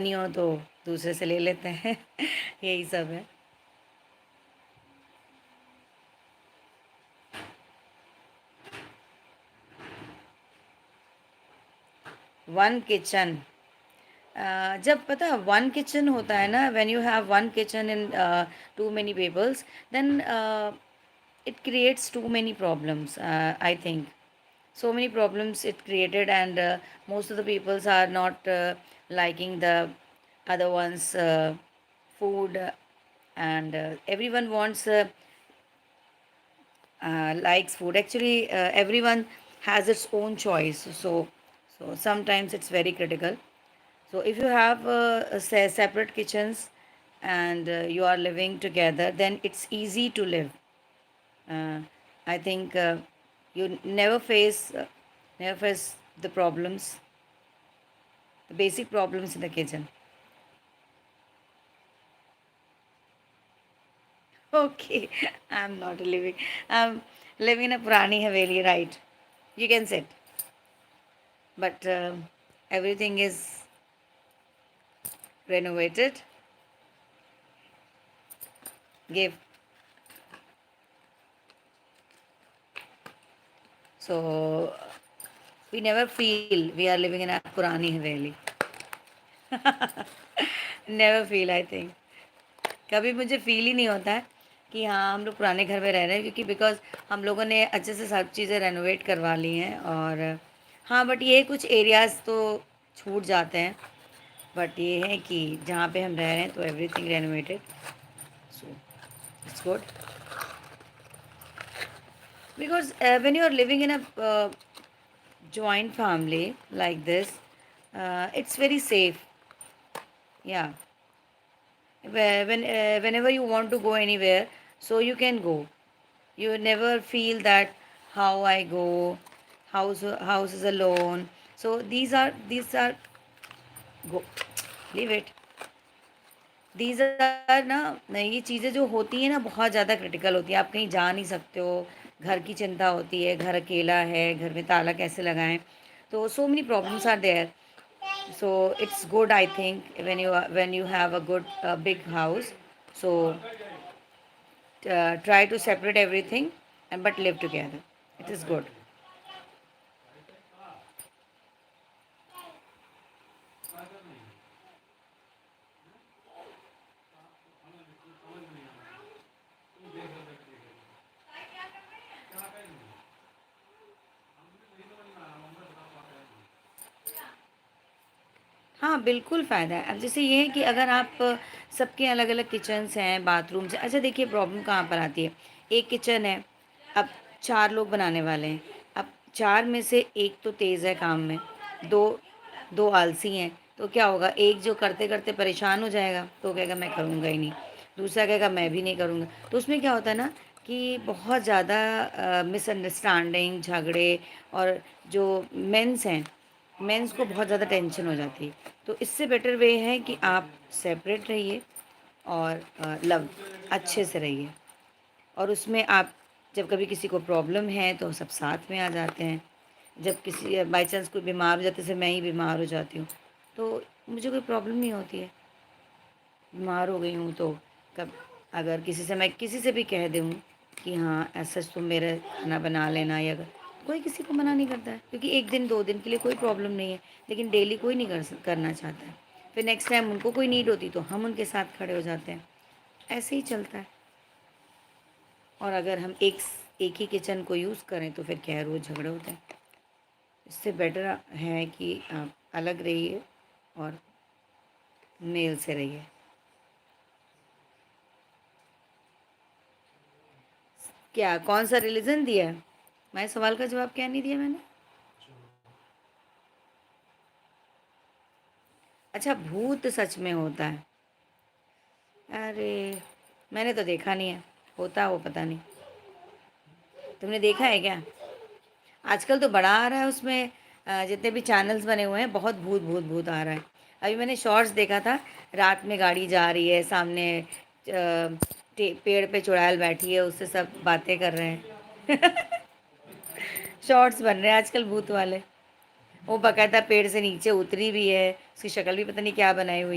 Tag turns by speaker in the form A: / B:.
A: नहीं हो तो दूसरे से ले लेते हैं। यही सब है। वन किचन, जब पता है वन किचन होता है ना, when you have one kitchen in too many peoples, then it creates too many problems, I think. So many problems it created, and most of the peoples are not liking the other one's food, and everyone wants likes food. Actually, everyone has its own choice. So sometimes it's very critical. So if you have separate kitchens and you are living together, then it's easy to live. uh, I think you never face the problems, the basic problems in the kitchen. Okay, I'm not living. I'm living in a Purani Haveli, right? You can sit, but everything is renovated. Give. So we never feel we are living in a Purani Haveli. Never feel, I think कभी मुझे feel ही नहीं होता है कि हाँ हम लोग पुराने घर में रह रहे हैं, क्योंकि बिकॉज हम लोगों ने अच्छे से सब चीज़ें रेनोवेट करवा ली हैं। और हाँ, बट ये कुछ एरियाज़ तो छूट जाते हैं। बट ये है कि जहाँ पे हम रह रहे हैं तो everything renovated, so it's good. Because when you are living in a joint family like this, it's very safe. Yeah, whenever you want to go anywhere, so you can go. You never feel that how I go, house is alone. So these are go, leave it. These are ना, ये चीज़ें जो होती हैं ना बहुत ज़्यादा critical होती है। आप कहीं जा नहीं सकते हो, घर की चिंता होती है, घर अकेला है, घर में ताला कैसे लगाएं, तो so many problems are there. So it's good, I think, when you have a good big house. So try to separate everything and but live together. It is good. हाँ, बिल्कुल फ़ायदा है। अब जैसे ये है कि अगर आप सबके अलग-अलग किचन्स हैं, बाथरूम्स हैं। अच्छा देखिए, प्रॉब्लम कहाँ पर आती है। एक किचन है, अब 4 लोग बनाने वाले हैं। अब 4 में से 1 तो तेज़ है काम में, 2 आलसी हैं, तो क्या होगा, एक जो करते-करते परेशान हो जाएगा, तो वो कहेगा मैं करूँगा ही नहीं। दूसरा कहेगा मैं भी नहीं करूँगा। तो उसमें क्या होता है ना कि बहुत ज़्यादा मिसअंडरस्टैंडिंग, झगड़े, और जो मेंस हैं, मेंस को बहुत ज़्यादा टेंशन हो जाती है। तो इससे बेटर वे है कि आप सेपरेट रहिए और लव अच्छे से रहिए। और उसमें आप जब कभी किसी को प्रॉब्लम है तो सब साथ में आ जाते हैं। जब किसी बाई चांस कोई बीमार हो जाता है, जैसे मैं ही बीमार हो जाती हूँ, तो मुझे कोई प्रॉब्लम नहीं होती है। बीमार हो गई हूँ तो कब अगर किसी से मैं किसी से भी कह दूँ कि हाँ ऐसा तुम मेरा खाना बना लेना, या अगर कोई किसी को मना नहीं करता है, क्योंकि 1 दिन 2 दिन के लिए कोई प्रॉब्लम नहीं है। लेकिन डेली कोई नहीं करना चाहता है। फिर नेक्स्ट टाइम उनको कोई नीड होती तो हम उनके साथ खड़े हो जाते हैं। ऐसे ही चलता है। और अगर हम एक ही किचन को यूज़ करें तो फिर क्या है, रोज़ झगड़े होते हैं। इससे बेटर है कि आप अलग रहिए और मेल से रहिए। क्या कौन सा रिलीजन दिया है? मैं सवाल का जवाब क्या नहीं दिया मैंने? अच्छा, भूत सच में होता है? अरे, मैंने तो देखा नहीं है। होता हो पता नहीं। तुमने देखा है क्या? आजकल तो बड़ा आ रहा है उसमें, जितने भी चैनल्स बने हुए हैं बहुत भूत भूत भूत आ रहा है। अभी मैंने शॉर्ट्स देखा था, रात में गाड़ी जा रही है, सामने पेड़ पे चुड़ैल बैठी है, उससे सब बातें कर रहे हैं। शॉर्ट्स बन रहे हैं आजकल भूत वाले। वो बकायदा पेड़ से नीचे उतरी भी है, उसकी शक्ल भी पता नहीं क्या बनाई हुई